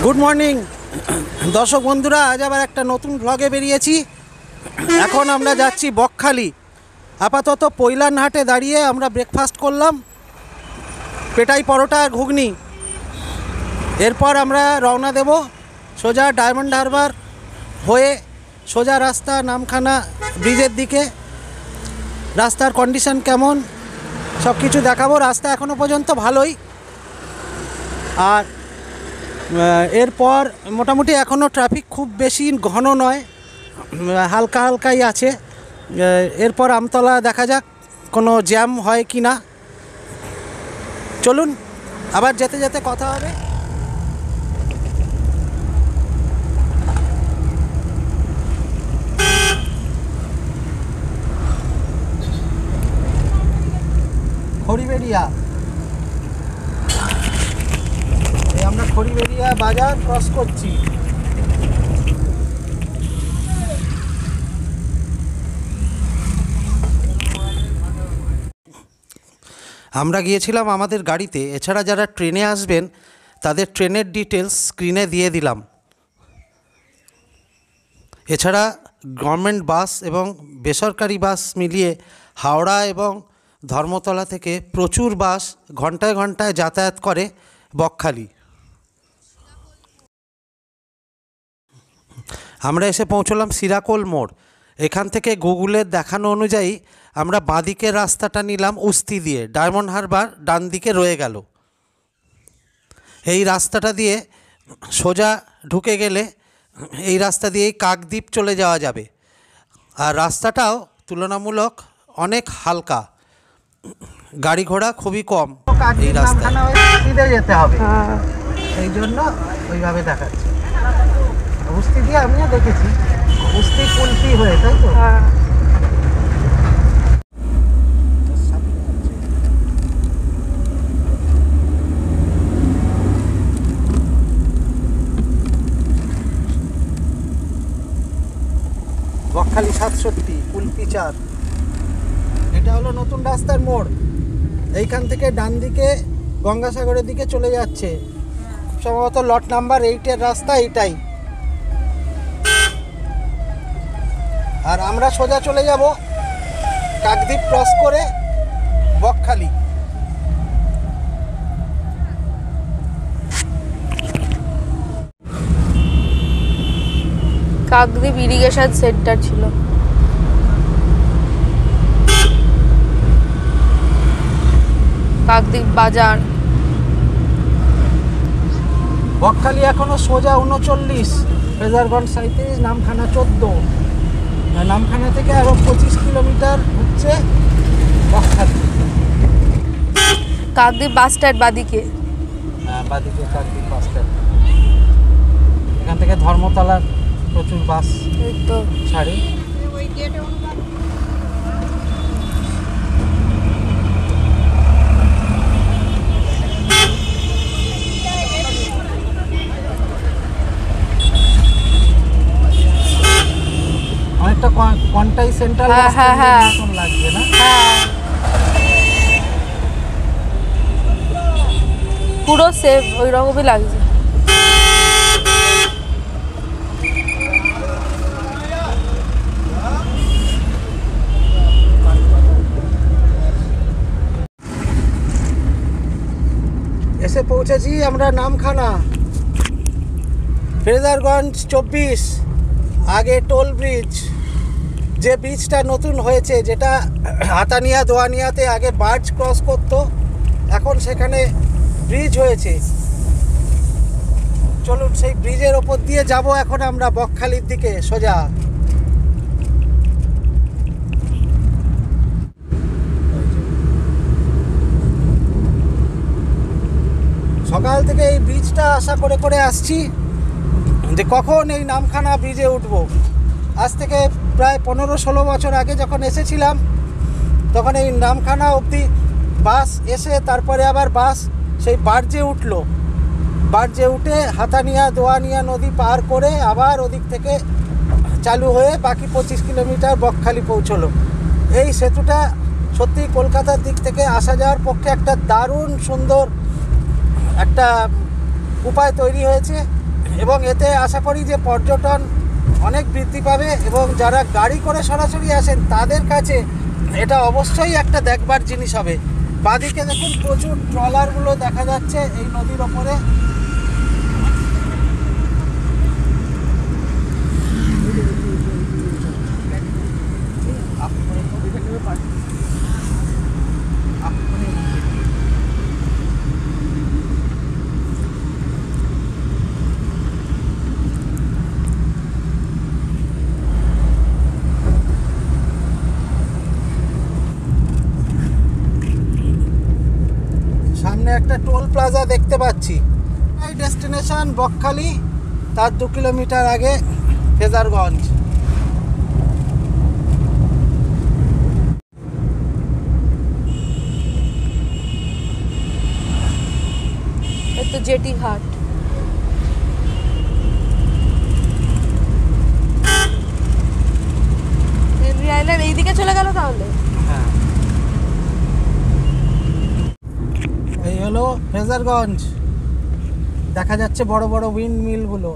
Good morning দর্শক বন্ধুরা, আজ আবার একটা নতুন ব্লগে বেরিয়েছি। এখন আমরা যাচ্ছি বকখালি। আপাতত পৈলানহাটে দাঁড়িয়ে আমরা ব্রেকফাস্ট করলাম, পেটাই পরোটা আর ঘুগনি। এরপর আমরা রওনা দেব সোজা ডায়মন্ড হারবার হয়ে সোজা রাস্তা নামখানা ব্রিজের দিকে। রাস্তার কন্ডিশন কেমন সব কিছু দেখাবো। রাস্তা এখনও পর্যন্ত ভালোই, আর এরপর মোটামুটি এখনও ট্রাফিক খুব বেশি ঘন নয়, হালকা হালকাই আছে। এরপর আমতলা দেখা যাক কোনো জ্যাম হয় কি না। চলুন আবার যেতে যেতে কথা হবে। খড়িবেড়িয়া, আমরা খড়িবেড়িয়া বাজার ক্রস করছি। আমরা গিয়েছিলাম আমাদের গাড়িতে। এছাড়া যারা ট্রেনে আসবেন তাদের ট্রেনের ডিটেলস স্ক্রিনে দিয়ে দিলাম। এছাড়া গভর্নমেন্ট বাস এবং বেসরকারি বাস মিলিয়ে হাওড়া এবং ধর্মতলা থেকে প্রচুর বাস ঘন্টায় ঘন্টায় যাতায়াত করে বকখালি। আমরা এসে পৌঁছলাম সিরাকোল মোড়। এখান থেকে গুগলের দেখানো অনুযায়ী আমরা বাঁদিকের রাস্তাটা নিলাম উস্তি দিয়ে, ডায়মন্ড হারবার ডান দিকে রয়ে গেল। এই রাস্তাটা দিয়ে সোজা ঢুকে গেলে এই রাস্তা দিয়েই কাকদ্বীপ চলে যাওয়া যাবে। আর রাস্তাটাও তুলনামূলক অনেক হালকা, গাড়ি ঘোড়া খুবই কম এই রাস্তায়। যেতে হবে, সেই জন্য ওইভাবে দেখাচ্ছে। উস্তি দিয়ে আমিও দেখেছি, উস্তি কুলপি হয়ে, তাই তো? বকখালি 67 কুলপি 4। এটা হলো নতুন রাস্তার মোড়। এইখান থেকে ডান দিকে গঙ্গাসাগরের দিকে চলে যাচ্ছে। সম্ভবত লট নাম্বার 8-এর রাস্তা এইটাই। আর আমরা সোজা চলে যাব কাকদ্বীপ ক্রস করে বকখালি। কাকদ্বীপ ইরিগেশন সেন্টার ছিল। কাকদ্বীপ বাজার। বকখালি এখনো সোজা 39, ফ্রেজারগঞ্জ 37, নামখানা 14। নামখানা থেকে আরো 25 কিলোমিটার হচ্ছে বকখালি। কাকদ্বীপ বাস স্ট্যান্ড বাদিকে। হ্যাঁ, বাদিকে কাকদ্বীপ বাস স্ট্যান্ড। এখান থেকে ধর্মতলার প্রচুর বাস তো ছাড়ে। অনেকটা কন্টাই সেন্ট্রাল মতন লাগছে না? পুরো সেম ওই রকমই লাগছে। এসে পৌঁছেছি আমরা নামখানা। ফ্রেজারগঞ্জ 24, আগে টোল ব্রিজ। যে ব্রিজটা নতুন হয়েছে, যেটা হাতানিয়া দোয়ানিয়াতে আগে বার্জ ক্রস করতো, এখন সেখানে ব্রিজ হয়েছে। চলুন সেই ব্রিজের ওপর দিয়ে যাব এখন আমরা বকখালির দিকে সোজা। সকাল থেকে এই ব্রিজটা আশা করে করে আসছি যে কখন এই নামখানা ব্রিজে উঠব। আজ থেকে প্রায় 15-16 বছর আগে যখন এসেছিলাম, তখন এই নামখানা অবধি বাস এসে তারপরে আবার বাস সেই বার্জে উঠলো। বার্জে উঠে হাতানিয়া দোয়ানিয়া নদী পার করে আবার ওদিক থেকে চালু হয়ে বাকি 25 কিলোমিটার বকখালি পৌঁছলো। এই সেতুটা সত্যি কলকাতার দিক থেকে আসা যাওয়ার পক্ষে একটা দারুণ সুন্দর একটা উপায় তৈরি হয়েছে। এবং এতে আশা করি যে পর্যটন অনেক বৃদ্ধি পাবে এবং যারা গাড়ি করে সরাসরি আসেন তাদের কাছে এটা অবশ্যই একটা দেখবার জিনিস হবে। বাদিকে দেখুন প্রচুর ট্রলারগুলো দেখা যাচ্ছে এই নদীর ওপরে। সামনে একটা টোল প্লাজা দেখতে পাচ্ছি। এই ডেস্টিনেশন বকখালি, তার 2 কিলোমিটার আগে ফেজারগঞ্জ। এই তো জেটি ঘাট। হেনরি আইল্যান্ড এইদিকে চলে গেল তাহলে। হ্যাঁ, এই হলো ফেজারগঞ্জ। দেখা যাচ্ছে বড় বড় উইন্ড মিলগুলো।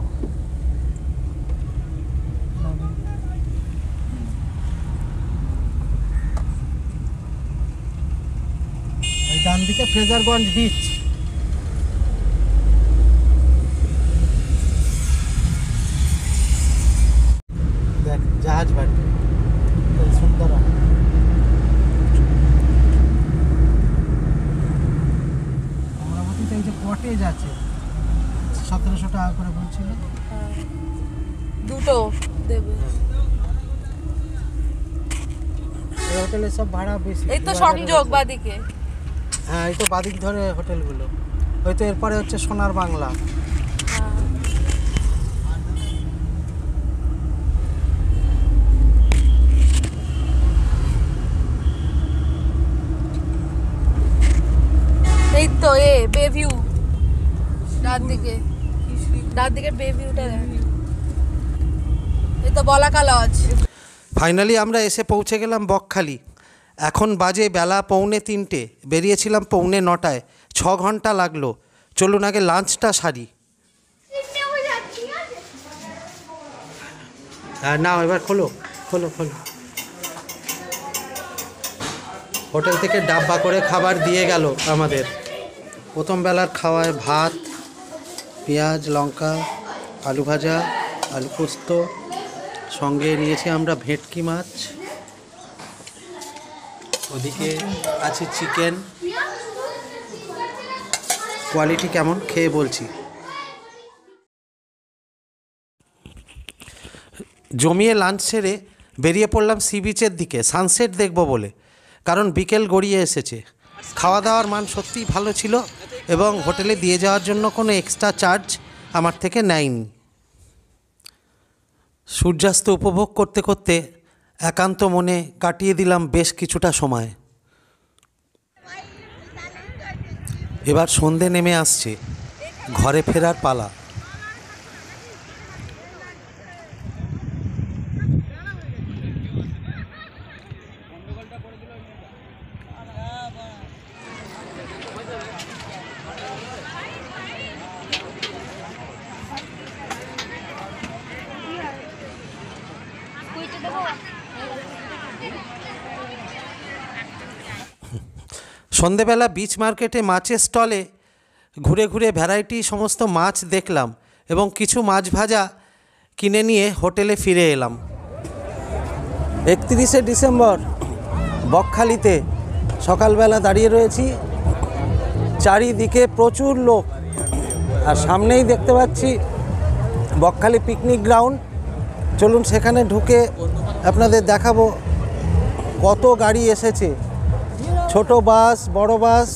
এই ডান দিকে ফ্রেজারগঞ্জ বিচ। দেখ জাহাজ বাড়ি সুন্দর। অমরাবতীতে এই যে কটেজ আছে 1700 টাকা করে বলছিল। দুটো দেবে। এই হোটেলে সব ভাড়া বেশি। এই তো সংযোগ বাদিকে। হ্যাঁ, এই তো বাদিক ধরে হোটেলগুলো। হয়তো এরপরে হচ্ছে সোনার বাংলা। এই তো বেভিউ ডান দিকে বেভিউটা। এই তো বলাকা লজ। ফাইনালি আমরা এসে পৌঁছে গেলাম বকখালি। এখন বাজে বেলা 2:45। বেরিয়েছিলাম 8:45। 6 ঘন্টা লাগলো। চলুন আগে লাঞ্চটা সারি। নাও এবার খোলো খোলো খোলো। হোটেল থেকে ডাব্বা করে খাবার দিয়ে গেল আমাদের। প্রথম বেলার খাওয়ায় ভাত, পেঁয়াজ লঙ্কা, আলু ভাজা, আলু পোস্ত, সঙ্গে নিয়েছি আমরা ভেটকি মাছ। ওদিকে আছে চিকেন। কোয়ালিটি কেমন খেয়ে বলছি। জমিয়ে লাঞ্চ সেরে বেরিয়ে পড়লাম সি বিচের দিকে সানসেট দেখব বলে, কারণ বিকেল গড়িয়ে এসেছে। খাওয়া দাওয়ার মান সত্যিই ভালো ছিল এবং হোটেলে দিয়ে যাওয়ার জন্য কোনো এক্সট্রা চার্জ আমার থেকে নেয়নি। সূর্যাস্ত উপভোগ করতে করতে একান্ত মনে কাটিয়ে দিলাম বেশ কিছুটা সময়। এবার সন্ধে নেমে আসছে, ঘরে ফেরার পালা। সন্ধেবেলা বিচ মার্কেটে মাছের স্টলে ঘুরে ঘুরে ভ্যারাইটি সমস্ত মাছ দেখলাম এবং কিছু মাছ ভাজা কিনে নিয়ে হোটেলে ফিরে এলাম। 31শে ডিসেম্বর বকখালিতে সকালবেলা দাঁড়িয়ে রয়েছি। চারিদিকে প্রচুর লোক, আর সামনেই দেখতে পাচ্ছি বকখালি পিকনিক গ্রাউন্ড। চলুন সেখানে ঢুকে আপনাদের দেখাবো কত গাড়ি এসেছে। ছোট বাস, বড় বাস,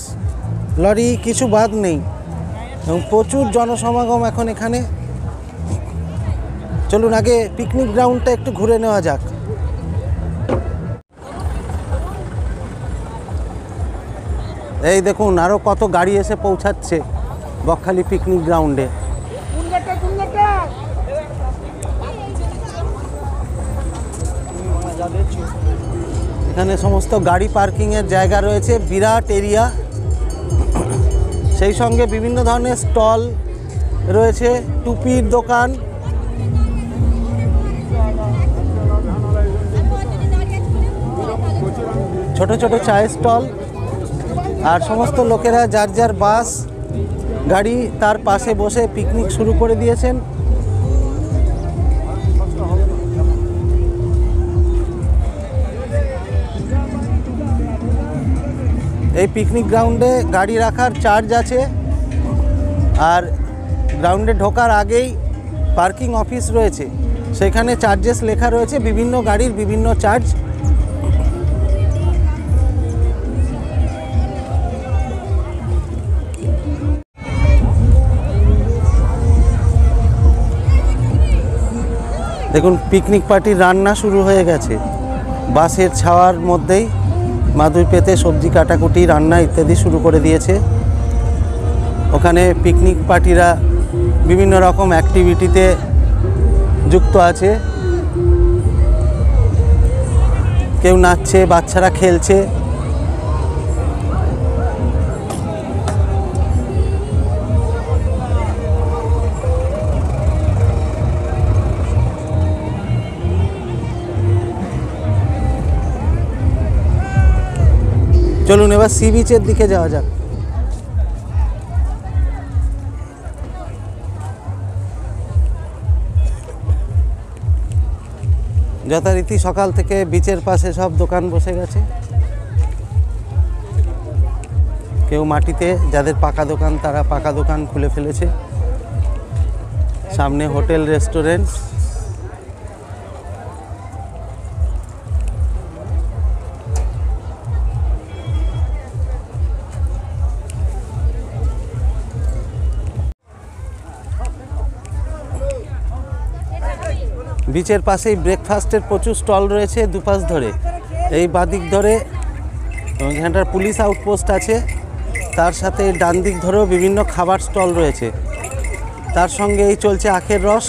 লরি, কিছু বাদ নেই এবং প্রচুর জনসমাগম এখন এখানে। চলুন আগে পিকনিক গ্রাউন্ডটা একটু ঘুরে নেওয়া যাক। এই দেখুন আরও কত গাড়ি এসে পৌঁছাচ্ছে বকখালি পিকনিক গ্রাউন্ডে। এখানে সমস্ত গাড়ি পার্কিংয়ের জায়গা রয়েছে, বিরাট এরিয়া। সেই সঙ্গে বিভিন্ন ধরনের স্টল, রয়েছে, টুপির দোকান, ছোট ছোট চায়ের স্টল, আর সমস্ত লোকেরা যার যার বাস গাড়ি তার পাশে বসে পিকনিক শুরু করে দিয়েছেন। এই পিকনিক গ্রাউন্ডে গাড়ি রাখার চার্জ আছে, আর গ্রাউন্ডে ঢোকার আগেই পার্কিং অফিস রয়েছে, সেখানে চার্জেস লেখা রয়েছে, বিভিন্ন গাড়ির বিভিন্ন চার্জ। দেখুন পিকনিক পার্টির রান্না শুরু হয়ে গেছে, বাসের ছাওয়ার মধ্যেই মাদুর পেতে সবজি কাটাকুটি রান্না ইত্যাদি শুরু করে দিয়েছে। ওখানে পিকনিক পার্টিরা বিভিন্ন রকম অ্যাক্টিভিটিতে যুক্ত আছে, কেউ নাচছে, বাচ্চারা খেলছে। চলুন এবার সি বিচের দিকে যাওয়া যাক। যথারীতি সকাল থেকে বিচের পাশে সব দোকান বসে গেছে, কেউ মাটিতে, যাদের পাকা দোকান তারা পাকা দোকান খুলে ফেলেছে। সামনে হোটেল, রেস্টুরেন্ট। বিচের পাশেই ব্রেকফাস্টের প্রচুর স্টল রয়েছে দুপাশ ধরে। এই বাদিক ধরে এখানটার পুলিশ আউটপোস্ট আছে, তার সাথে ডান দিক ধরেও বিভিন্ন খাবার স্টল রয়েছে। তার সঙ্গে এই চলছে আখের রস।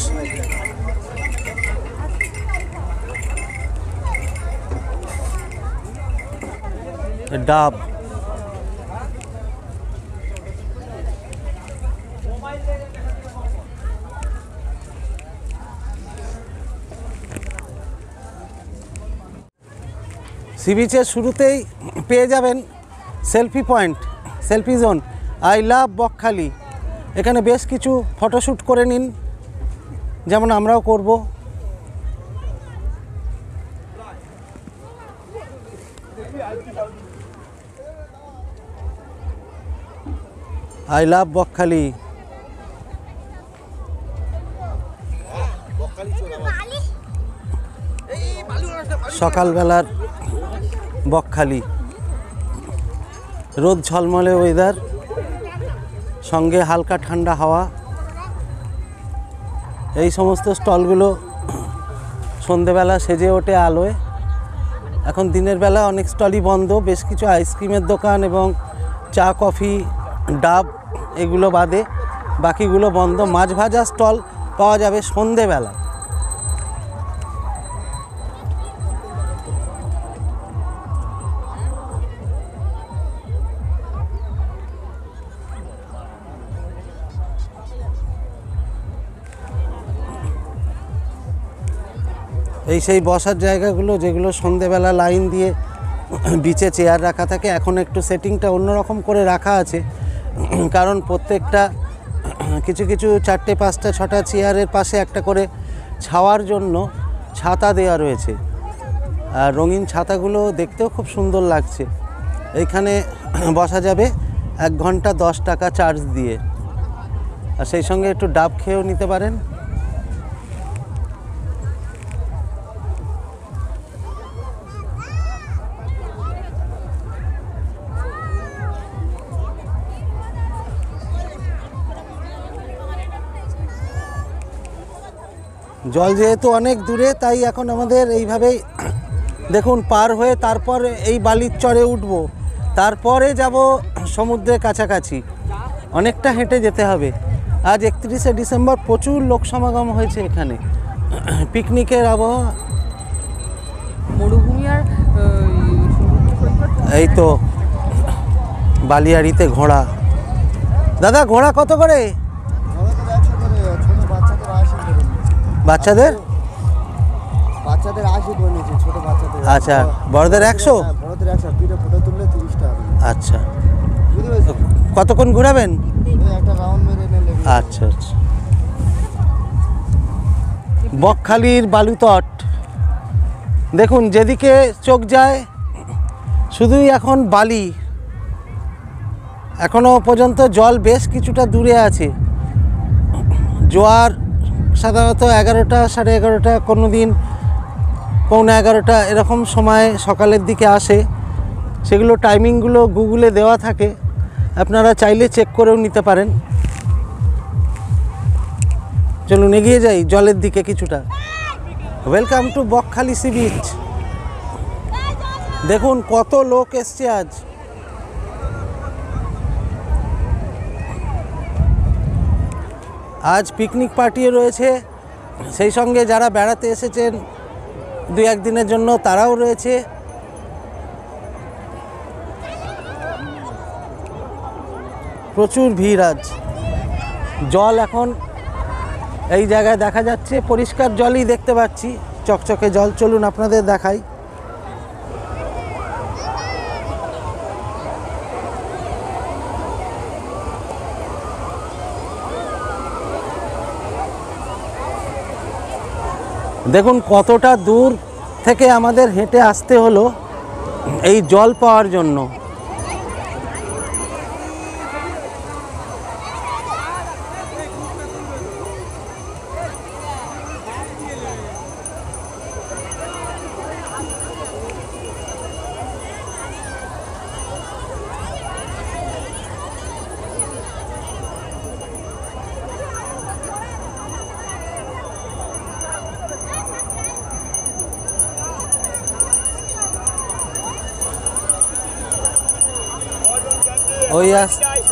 ডাব, সি বিচের শুরুতেই পেয়ে যাবেন selfie point, selfie zone, I love Bakkhali. এখানে বেশ কিছু ফটোশ্যুট করে নিন, যেমন আমরাও করব। I love Bakkhali. সকালবেলার বকখালি, রোদ ঝলমলে ওয়েদার, সঙ্গে হালকা ঠান্ডা হাওয়া। এই সমস্ত স্টলগুলো সন্ধেবেলা সেজে ওঠে আলোয়। এখন দিনের বেলা অনেক স্টলই বন্ধ, বেশ কিছু আইসক্রিমের দোকান এবং চা, কফি, ডাব এগুলো বাদে বাকিগুলো বন্ধ। মাছ ভাজা স্টল পাওয়া যাবে সন্ধেবেলা। এই সেই বসার জায়গাগুলো যেগুলো সন্ধেবেলা লাইন দিয়ে বিচে চেয়ার রাখা থাকে। এখন একটু সেটিংটা অন্যরকম করে রাখা আছে, কারণ প্রত্যেকটা কিছু কিছু 4টে 5টা 6টা চেয়ারের পাশে একটা করে ছাওয়ার জন্য ছাতা দেওয়া রয়েছে। আর রঙিন ছাতাগুলো দেখতেও খুব সুন্দর লাগছে। এইখানে বসা যাবে 1 ঘন্টা 10 টাকা চার্জ দিয়ে, আর সেই সঙ্গে একটু ডাব খেয়েও নিতে পারেন। জল যেহেতু অনেক দূরে, তাই এখন আমাদের এইভাবেই দেখুন পার হয়ে তারপর এই বালির চরে উঠব, তারপরে যাব সমুদ্রের কাছাকাছি। অনেকটা হেঁটে যেতে হবে। আজ 31শে ডিসেম্বর, প্রচুর লোক সমাগম হয়েছে এখানে। পিকনিকের আবহাওয়া। মরুভূমি আর এই তো বালিয়াড়িতে ঘোড়া। দাদা ঘোড়া কত করে? বাচ্চাদের? বাচ্চাদের 80 করে নিয়েছে, ছোট বাচ্চাদের। আচ্ছা, বড়দের 100? হ্যাঁ, বড়দের 100, পিঠে ফটো তুললে 30 টাকা। আচ্ছা, বুঝতে পেরেছো? কতক্ষণ ঘোরাবেন? এই একটা রাউন্ড মেরে এনে লেগে যাবে। আচ্ছা আচ্ছা। বকখালির বালুতট দেখুন, যেদিকে চোখ যায় শুধুই এখন বালি। এখনো পর্যন্ত জল বেশ কিছুটা দূরে আছে। জোয়ার সাধারণত 11টা, 11:30, কোনো দিন 11:15 এরকম সময় সকালের দিকে আসে। সেগুলো টাইমিংগুলো গুগলে দেওয়া থাকে, আপনারা চাইলে চেক করেও নিতে পারেন। চলুন এগিয়ে যাই জলের দিকে কিছুটা। Welcome to Bakkhali sea beach. দেখুন কত লোক এসছে আজ। আজ পিকনিক পার্টিও রয়েছে, সেই সঙ্গে যারা বেড়াতে এসেছেন 2-1 দিনের জন্য তারাও রয়েছে। প্রচুর ভিড় আজ। জল এখন এই জায়গায় দেখা যাচ্ছে, পরিষ্কার জলই দেখতে পাচ্ছি, চকচকে জল। চলুন আপনাদের দেখাই। দেখুন কতটা দূর থেকে আমাদের হেঁটে আসতে হলো এই জল পাওয়ার জন্য।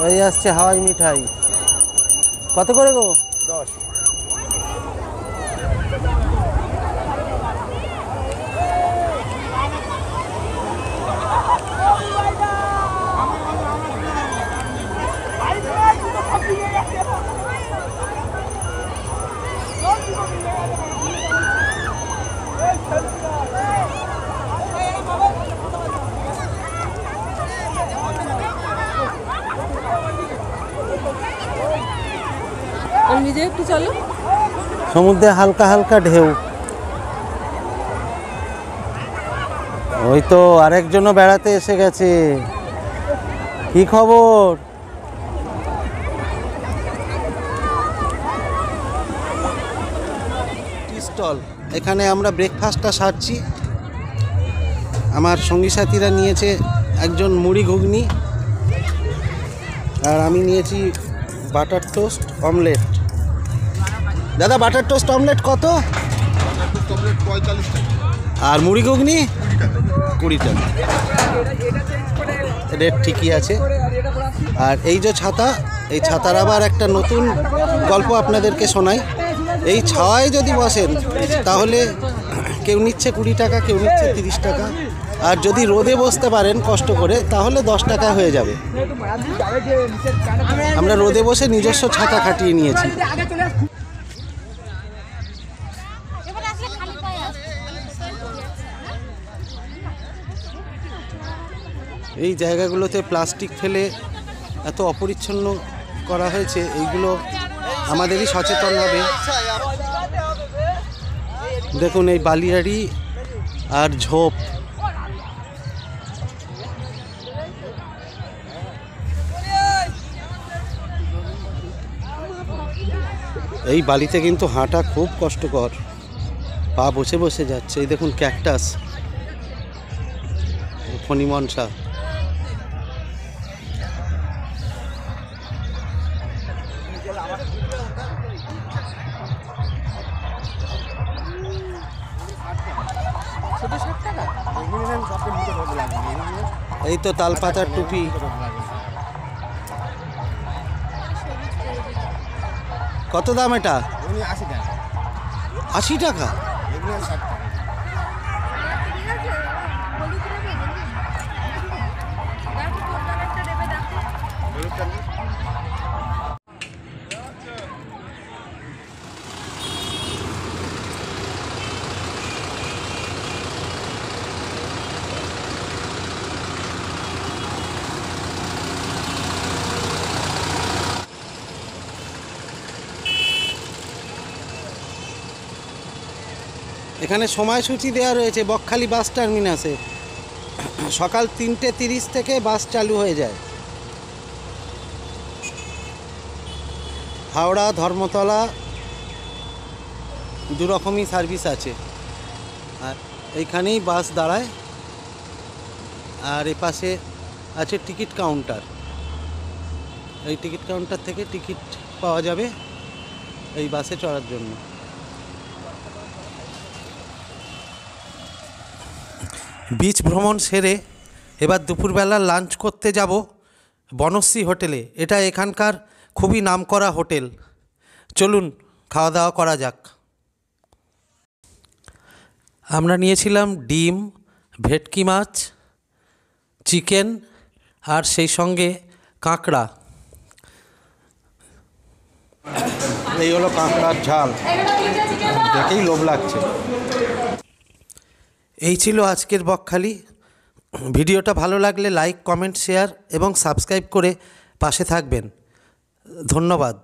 ওই আসছে হাওয়াই মিঠাই। কত করে গো? 10। নিজে একটু চলো। সমুদ্রে হালকা হালকা ঢেউ। ওই তো আরেকজনও বেড়াতে এসে গেছে। কি খবর? টি স্টল, এখানে আমরা ব্রেকফাস্টটা সারছি। আমার সঙ্গী সাথীরা নিয়েছে একজন মুড়ি ঘুগনি, আর আমি নিয়েছি বাটার টোস্ট অমলেট। দাদা বাটার টোস্ট অমলেট কত? কমপ্লিট 45 টাকা। আর মুড়ি ঘুগনি 20 টাকা। রেট ঠিকই আছে। আর এই যে ছাতা, এই ছাতার আবার একটা নতুন গল্প আপনাদেরকে শোনাই। এই ছাওয়ায় যদি বসেন তাহলে কেউ নিচ্ছে 20 টাকা, কেউ নিচ্ছে 30 টাকা। আর যদি রোদে বসতে পারেন কষ্ট করে তাহলে 10 টাকা হয়ে যাবে। আমরা রোদে বসে নিজস্ব ছাতা খাটিয়ে নিয়েছি। এই জায়গাগুলোতে প্লাস্টিক ফেলে এত অপরিচ্ছন্ন করা হয়েছে, এইগুলো আমাদেরই সচেতন হবে। দেখুন এই বালিয়াড়ি আর ঝোপ। এই বালিতে কিন্তু হাঁটা খুব কষ্টকর, পা বসে বসে যাচ্ছে। এই দেখুন ক্যাকটাস, ফণিমনসা। এই তো তালপাতার টুপি। কত দাম এটা? 80 টাকা। 80 টাকা? 60 টাকা। এখানে সময়সূচি দেওয়া রয়েছে বকখালি বাস টার্মিনাসে। সকাল 3:30 থেকে বাস চালু হয়ে যায়। হাওড়া ধর্মতলা দু রকমই সার্ভিস আছে। আর এইখানেই বাস দাঁড়ায়। আর এপাশে আছে টিকিট কাউন্টার। এই টিকিট কাউন্টার থেকে টিকিট পাওয়া যাবে এই বাসে চড়ার জন্য। বিচ ভ্রমণ সেরে এবার দুপুরবেলা লাঞ্চ করতে যাব বনশ্রী হোটেলে। এটা এখানকার খুবই নামকরা হোটেল। চলুন খাওয়া দাওয়া করা যাক। আমরা নিয়েছিলাম ডিম, ভেটকি মাছ, চিকেন আর সেই সঙ্গে কাঁকড়া। এই হলো কাঁকড়ার ঝাল, দেখেই লোভ লাগছে। এই ছিল আজকের বকখালি। ভিডিওটা ভালো লাগলে লাইক, কমেন্ট, শেয়ার এবং সাবস্ক্রাইব করে পাশে থাকবেন। ধন্যবাদ।